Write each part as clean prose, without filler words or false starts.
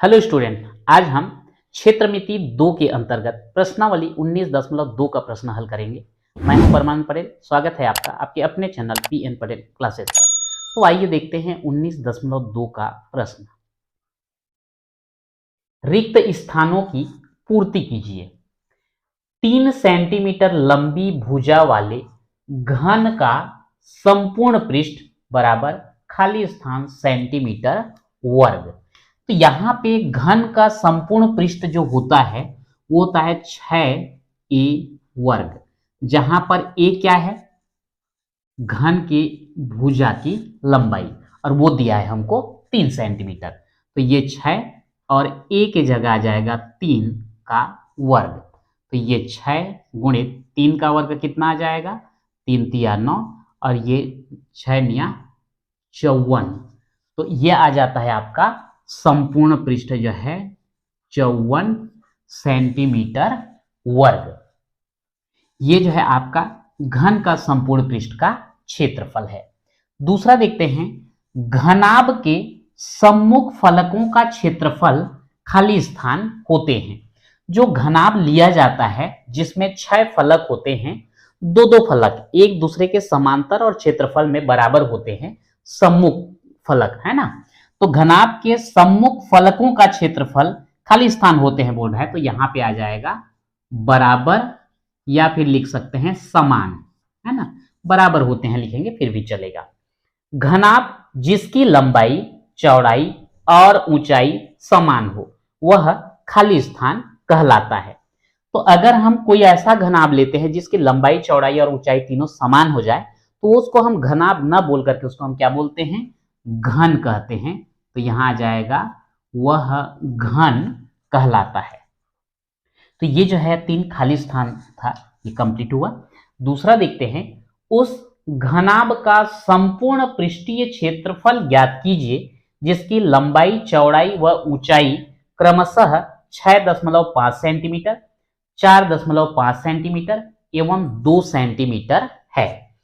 Hello student, आज हम क्षेत्रमिति 2 के अंतर्गत प्रश्नावली 19.2 का प्रश्न हल करेंगे। मैं हूं परमान पटेल। स्वागत है आपका आपके अपने चैनल पीएन पटेल क्लासेस पर। तो आइए देखते हैं 19.2 का प्रश्न। रिक्त स्थानों की पूर्ति कीजिए। 3 सेंटीमीटर लंबी भुजा वाले घन का संपूर्ण पृष्ठ बराबर खाली स्थान सेंटीमीटर वर्ग। तो यहां पे घन का संपूर्ण पृष्ठ जो होता है वो होता है 6a वर्ग, जहां पर a क्या है, घन की भुजा की लंबाई, और वो दिया है हमको 3 सेंटीमीटर। तो ये 6 और a के जगह आ जाएगा 3 का वर्ग। तो ये 6 गुणित 3 का वर्ग कितना आ जाएगा, 3 तिया 9, और ये 6 निया 54। तो ये आ जाता है आपका संपूर्ण पृष्ठ जो है 54 सेंटीमीटर वर्ग। ये जो है आपका घन का संपूर्ण पृष्ठ का क्षेत्रफल है। दूसरा देखते हैं, घनाभ के सम्मुख फलकों का क्षेत्रफल खाली स्थान होते हैं। जो घनाभ लिया जाता है जिसमें 6 फलक होते हैं, दो फलक एक दूसरे के समांतर और क्षेत्रफल में बराबर होते हैं, सम्मुख फलक है ना। तो घनाभ के सम्मुख फलकों का क्षेत्रफल खाली स्थान होते हैं बोल रहा है, तो यहां पे आ जाएगा बराबर, या फिर लिख सकते हैं समान, है ना। बराबर होते हैं लिखेंगे फिर भी चलेगा। घनाभ जिसकी लंबाई, चौड़ाई और ऊंचाई समान हो वह खाली स्थान कहलाता है। तो अगर हम कोई ऐसा घनाभ लेते हैं जिसकी लंबाई, चौड़ाई और ऊंचाई तीनों समान हो जाए, तो उसको हम घनाभ न बोल करके उसको हम क्या बोलते हैं, घन कहते हैं। तो यहां आ जाएगा वह घन कहलाता है। तो ये जो है 3 खाली स्थान था, ये कंप्लीट हुआ। दूसरा देखते हैं, उस घनाभ का संपूर्ण पृष्ठीय क्षेत्रफल ज्ञात कीजिए जिसकी लंबाई, चौड़ाई व ऊंचाई क्रमशः 6.5 सेंटीमीटर, 4.5 सेंटीमीटर एवं 2 सेंटीमीटर है।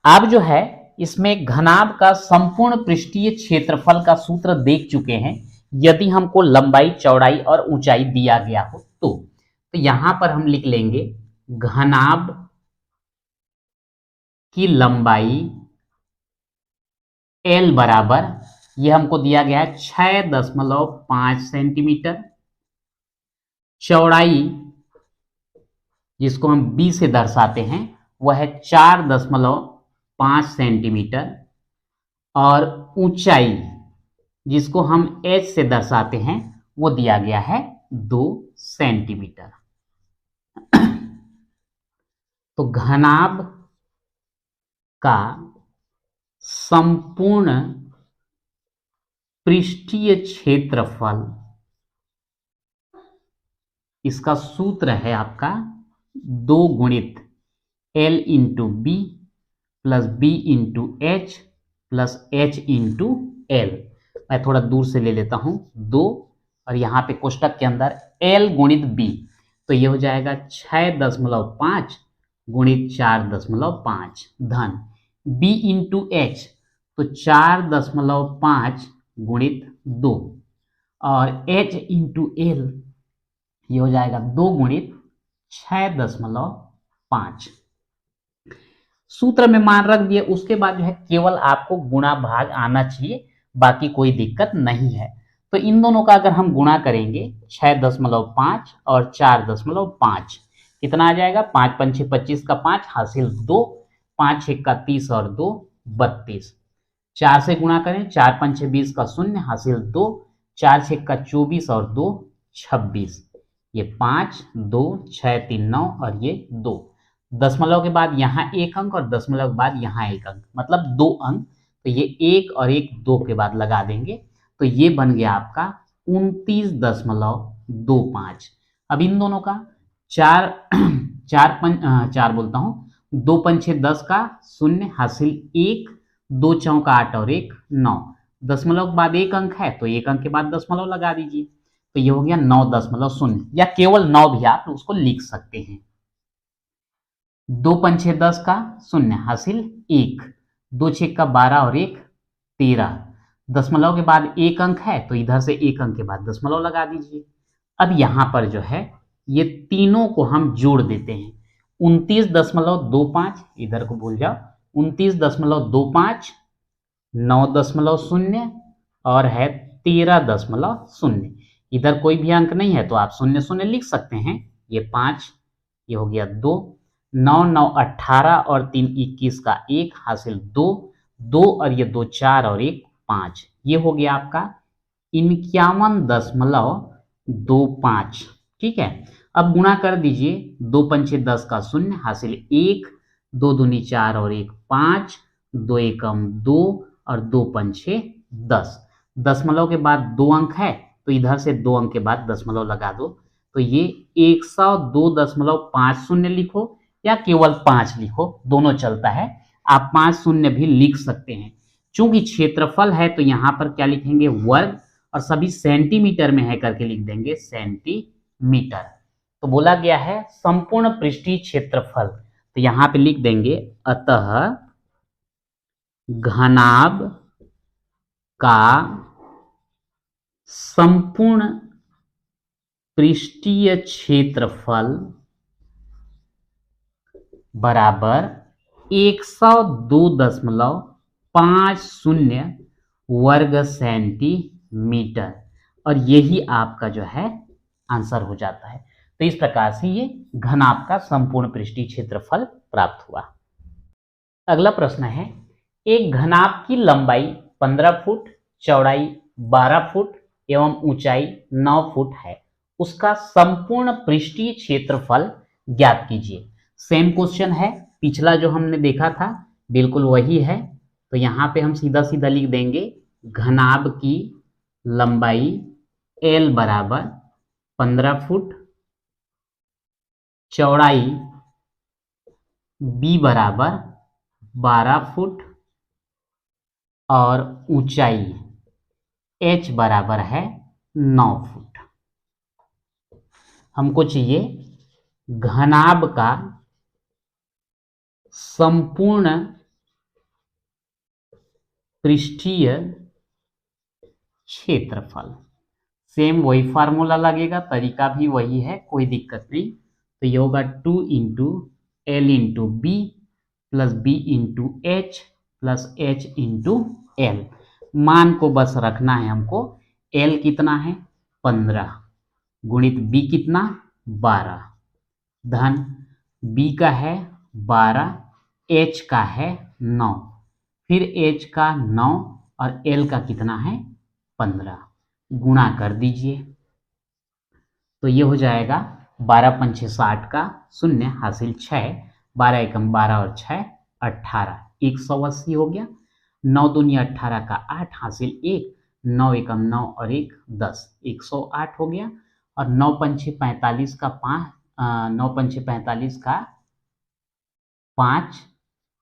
आप जो है इसमें घनाभ का संपूर्ण पृष्ठीय क्षेत्रफल का सूत्र देख चुके हैं, यदि हमको लंबाई, चौड़ाई और ऊंचाई दिया गया हो तो यहां पर हम लिख लेंगे घनाभ की लंबाई L बराबर, ये हमको दिया गया है 6.5 सेंटीमीटर, चौड़ाई जिसको हम B से दर्शाते हैं वह है 4.5 सेंटीमीटर, और ऊंचाई जिसको हम H से दर्शाते हैं वो दिया गया है 2 सेंटीमीटर। तो घनाभ का संपूर्ण पृष्ठीय क्षेत्रफल, इसका सूत्र है आपका 2 गुणित L into B plus B into H plus H into L. मैं थोड़ा दूर से ले लेता हूं 2, और यहां पे कोष्टक के अंदर L गुणित बी, तो ये हो जाएगा 6.5 गुणित 4.5 धन b इंटू एच, तो 4.5 गुणित 2, और h इंटू एल ये हो जाएगा 2 गुणित 6.5। सूत्र में मान रख दिए, उसके बाद जो है केवल आपको गुणा भाग आना चाहिए, बाकी कोई दिक्कत नहीं है। तो इन दोनों का अगर हम गुणा करेंगे 6.5 और 4.5, कितना आ जाएगा, 5 पंचे 25 का 5 हासिल 2, 5 6 का 30 और 2 32। 4 से गुणा करें, 4 पंचे 20 का 0 हासिल 2, 4 6 का 24 और 2 26। ये 5 2 6 3 9 और ये 2, दशमलव के बाद यहाँ एक अंक और दशमलव के बाद यहाँ एक अंक, मतलब 2 अंक। तो ये 1 और 1 2 के बाद लगा देंगे, तो ये बन गया आपका 29.25। अब इन दोनों का 4 बोलता हूँ, 2 पंचे 10 का 0 हासिल 1, 2 चौका 8 और 1 9, दशमलव के बाद एक अंक है तो एक अंक के बाद दशमलव लगा दीजिए, तो ये हो गया 9.0, या केवल 9 भी आप उसको लिख सकते हैं। 2 पंचे 10 का 0 हासिल 1, 2 6 का 12 और 1 13, दशमलव के बाद एक अंक है तो इधर से एक अंक के बाद दशमलव लगा दीजिए। अब यहां पर जो है ये तीनों को हम जोड़ देते हैं। 29.25, इधर को भूल जाओ, 29.25, 9.0 और है 13.0। इधर कोई भी अंक नहीं है तो आप 0 0 लिख सकते हैं। ये 5, ये हो गया 2, 9 9 18 और 3 21 का 1 हासिल 2, 2 और ये 2 4 और 1 5, ये हो गया आपका 51.25। ठीक है, अब गुणा कर दीजिए, 2 पंचे 10 का 0 हासिल 1, 2 दूनी 4 और 1 5, 2 एकम 2 और 2 पंचे 10। दशमलव के बाद 2 अंक है तो इधर से 2 अंक के बाद दशमलव लगा दो, तो ये 102.50 लिखो या केवल 5 लिखो, दोनों चलता है। आप 5 शून्य भी लिख सकते हैं। चूंकि क्षेत्रफल है तो यहां पर क्या लिखेंगे, वर्ग, और सभी सेंटीमीटर में है करके लिख देंगे सेंटीमीटर। तो बोला गया है संपूर्ण पृष्ठीय क्षेत्रफल, तो यहां पे लिख देंगे अतः घनाभ का संपूर्ण पृष्ठीय क्षेत्रफल बराबर 102.50 वर्ग सेंटीमीटर, और यही आपका जो है आंसर हो जाता है। तो इस प्रकार से ये घनाभ का संपूर्ण पृष्ठीय क्षेत्रफल प्राप्त हुआ। अगला प्रश्न है, एक घनाभ की लंबाई 15 फुट, चौड़ाई 12 फुट एवं ऊंचाई 9 फुट है, उसका संपूर्ण पृष्ठीय क्षेत्रफल ज्ञात कीजिए। सेम क्वेश्चन है, पिछला जो हमने देखा था बिल्कुल वही है। तो यहां पे हम सीधा सीधा लिख देंगे घनाभ की लंबाई L बराबर 15 फुट, चौड़ाई B बराबर 12 फुट और ऊंचाई H बराबर है 9 फुट। हमको चाहिए घनाभ का संपूर्ण पृष्ठीय क्षेत्रफल। सेम वही फार्मूला लगेगा, तरीका भी वही है, कोई दिक्कत नहीं। तो ये होगा 2 into L into B plus B into H plus H into L. मान को बस रखना है हमको। एल कितना है 15 गुणित बी कितना 12 धन बी का है 12, एच का है 9, फिर एच का 9 और एल का कितना है 15, गुणा कर दीजिए। तो ये हो जाएगा 12 पंचे 60 का 0 हासिल 6, 12 एकम 12 और 6 18, 180 हो गया। 9 दूनी 18 का 8 हासिल 1, 9 एकम 9 और 1 10, 108 हो गया। और 9 पंचे 45 का 5, 9 पंचे 45 का 5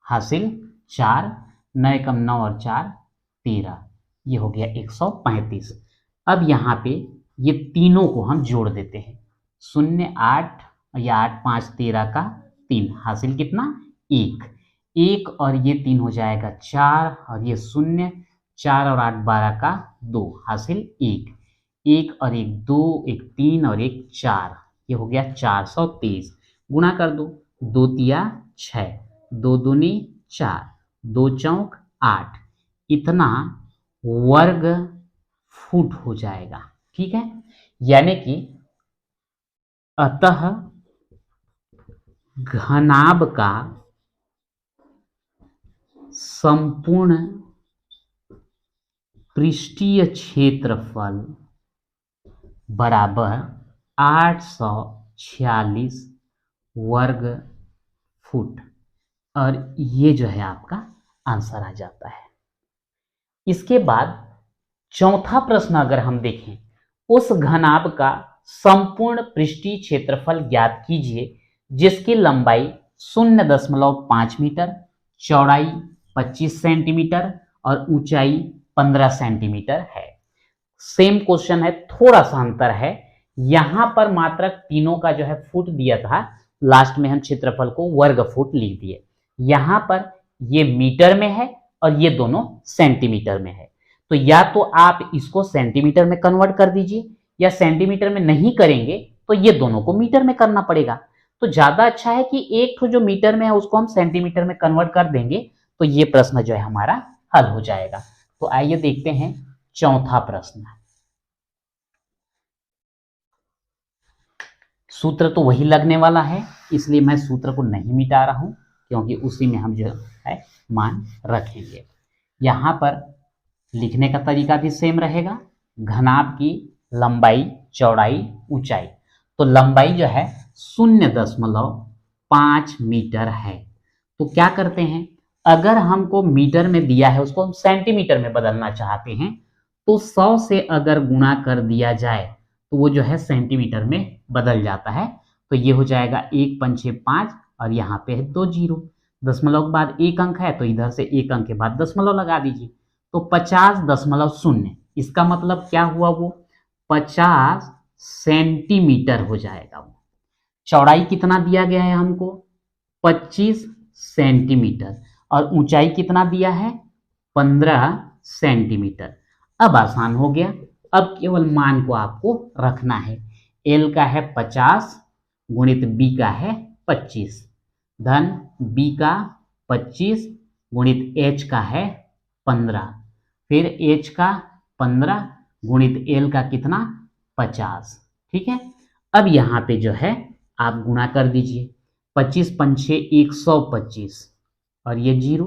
हासिल 4, 9 एकम 9 और 4 13, ये हो गया 135। अब यहाँ पे ये तीनों को हम जोड़ देते हैं, 0 8 या 8 5 13 का 3 हासिल कितना 1, 1 और ये 3 हो जाएगा 4 और ये 0, 4 और 8 12 का 2 हासिल 1, 1 और 1 2, 1 3 और 1 4, ये हो गया 423। गुणा कर दो, 2 तिया 6, 2 दूनी 4, 2 चौक 8, इतना वर्ग फुट हो जाएगा। ठीक है, यानी कि अतः घनाभ का संपूर्ण पृष्ठीय क्षेत्रफल बराबर 846 वर्ग फुट, और ये जो है आपका आंसर आ जाता है। इसके बाद चौथा प्रश्न अगर हम देखें, उस घनाभ का संपूर्ण पृष्ठीय क्षेत्रफल ज्ञात कीजिए जिसकी लंबाई 0.5 मीटर, चौड़ाई 25 सेंटीमीटर और ऊंचाई 15 सेंटीमीटर है। सेम क्वेश्चन है, थोड़ा सा अंतर है, यहां पर मात्र तीनों का जो है फुट दिया था, लास्ट में हम क्षेत्रफल को वर्ग फुट लिख दिए। यहां पर ये मीटर में है और ये दोनों सेंटीमीटर में है। तो या तो आप इसको सेंटीमीटर में कन्वर्ट कर दीजिए, या सेंटीमीटर में नहीं करेंगे तो ये दोनों को मीटर में करना पड़ेगा। तो ज्यादा अच्छा है कि एक तो जो मीटर में है उसको हम सेंटीमीटर में कन्वर्ट कर देंगे, तो ये प्रश्न जो है हमारा हल हो जाएगा। तो आइए देखते हैं चौथा प्रश्न। सूत्र तो वही लगने वाला है, इसलिए मैं सूत्र को नहीं मिटा रहा हूं, क्योंकि उसी में हम जो है मान रखेंगे। यहां पर लिखने का तरीका भी सेम रहेगा, घनाभ की लंबाई, चौड़ाई, ऊंचाई। तो लंबाई जो है 0.5 मीटर है। तो क्या करते हैं, अगर हमको मीटर में दिया है उसको हम सेंटीमीटर में बदलना चाहते हैं, तो 100 से अगर गुणा कर दिया जाए तो वो जो है सेंटीमीटर में बदल जाता है। तो ये हो जाएगा 1 5 6 5, और यहाँ पे है 2 जीरो, दशमलव के बाद एक अंक है तो इधर से एक अंक के बाद दशमलव लगा दीजिए, तो 50.0। इसका मतलब क्या हुआ, वो 50 सेंटीमीटर हो जाएगा। वो चौड़ाई कितना दिया गया है हमको, 25 सेंटीमीटर, और ऊंचाई कितना दिया है, 15 सेंटीमीटर। अब आसान हो गया, अब केवल मान को आपको रखना है। एल का है 50 गुणित बी का है 25, धन बी का 25 गुणित एच का है 15, फिर एच का 15 गुणित एल का कितना, 50। ठीक है, अब यहाँ पे जो है आप गुणा कर दीजिए, 25 पंछे 125, और ये जीरो,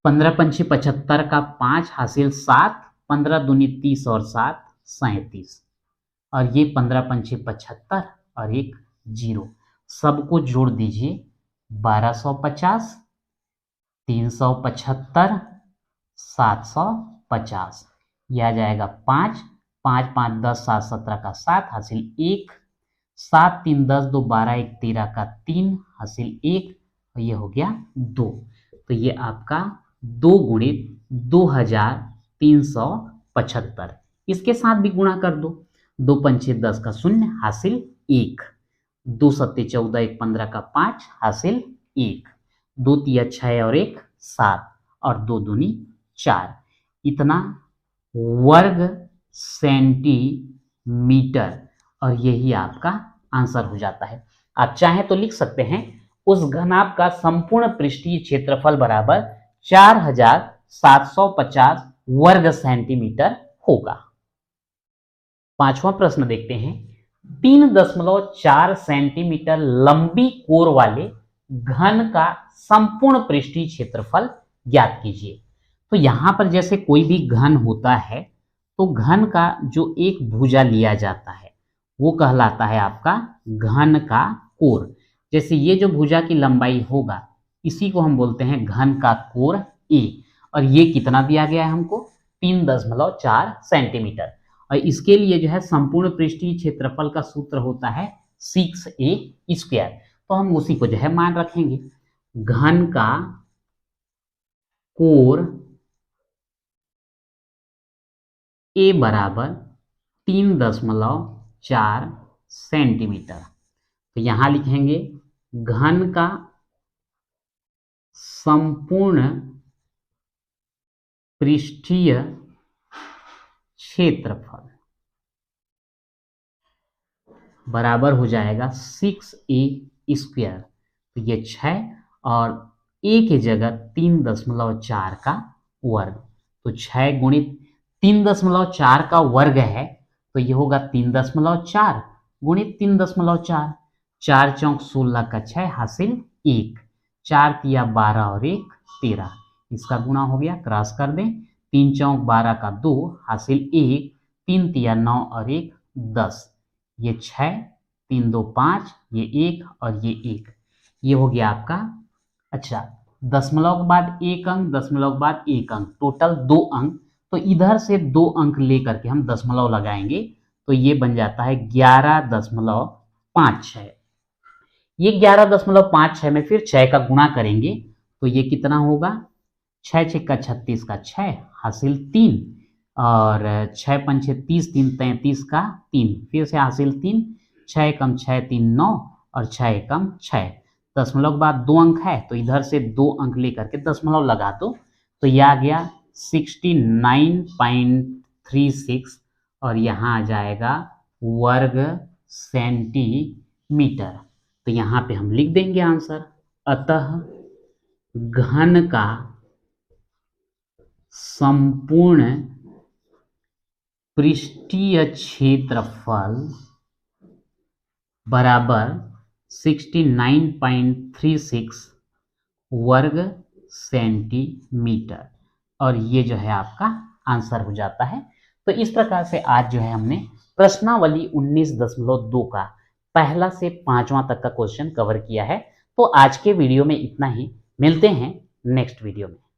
15 पंछे 75 का 5 हासिल 7, 15 दूनी 30 और 7 37, और ये 15 पंछे 75 और एक जीरो, सबको जोड़ दीजिए, 1250, 375, 750, यह आ जाएगा 5, 5 5 10 7 17 का 7 हासिल 1, 7 3 10 2 12 1 13 का 3 हासिल 1, और ये हो गया 2। तो ये आपका 2 गुणित 2375, इसके साथ भी गुणा कर दो, 2 पंचे 10 का 0 हासिल 1, 2 सत्ते 14 1 15 का 5 हासिल 1, 2 तिया 6 और 1 7, और 2 दूनी 4, इतना वर्ग सेंटीमीटर, और यही आपका आंसर हो जाता है। आप चाहें तो लिख सकते हैं उस घनाभ का संपूर्ण पृष्ठीय क्षेत्रफल बराबर 4750 वर्ग सेंटीमीटर होगा। पांचवा प्रश्न देखते हैं, 3.4 सेंटीमीटर लंबी कोर वाले घन का संपूर्ण पृष्ठीय क्षेत्रफल ज्ञात कीजिए। तो यहां पर जैसे कोई भी घन होता है, तो घन का जो एक भुजा लिया जाता है वो कहलाता है आपका घन का कोर। जैसे ये जो भुजा की लंबाई होगा इसी को हम बोलते हैं घन का कोर ए, और ये कितना दिया गया है हमको, 3.4 सेंटीमीटर, और इसके लिए जो है संपूर्ण पृष्ठीय क्षेत्रफल का सूत्र होता है 6a²। तो हम उसी को जो है मान रखेंगे, घन का कोर ए बराबर 3.4 सेंटीमीटर। तो यहां लिखेंगे घन का संपूर्ण पृष्ठीय क्षेत्रफल बराबर हो जाएगा 6a²। तो ये 6 और a की जगह 3.4 का वर्ग, तो 6 गुणित 3.4 का वर्ग है, तो ये होगा 3.4 गुणित 3.4, 4 चौक 16 का 6 हासिल 1, 4 तिया 12 और 1 13, इसका गुणा हो गया, क्रॉस कर दें, 3 चौक 12 का 2 हासिल 1, 3 तिया 9 और 1 10, ये 6, 3 2 5, ये 1 और ये 1, ये हो गया आपका। अच्छा, दशमलव के बाद एक अंक, दशमलव के बाद एक अंक, टोटल 2 अंक, तो इधर से 2 अंक लेकर के हम दशमलव लगाएंगे, तो ये बन जाता है 11.56। ये 11.56 में फिर 6 का गुणा करेंगे तो ये कितना होगा, 6 6 का 36 का 6 हासिल 3, और 6 पंचे 30 3 33 का 3, फिर से हासिल 3, 6 कम 6 3 9, और 6 कम 6, दशमलव के बाद 2 अंक है तो इधर से 2 अंक लेकर के दशमलव लगा दो, तो यह आ गया 69.36 और यहाँ आ जाएगा वर्ग सेंटीमीटर। तो यहाँ पे हम लिख देंगे आंसर। अतः घन का संपूर्ण पृष्ठीय क्षेत्रफल बराबर 69.36 वर्ग सेंटीमीटर, और ये जो है आपका आंसर हो जाता है। तो इस प्रकार से आज जो है हमने प्रश्नावली 19.2 का पहला से 5वां तक का क्वेश्चन कवर किया है। तो आज के वीडियो में इतना ही, मिलते हैं नेक्स्ट वीडियो में।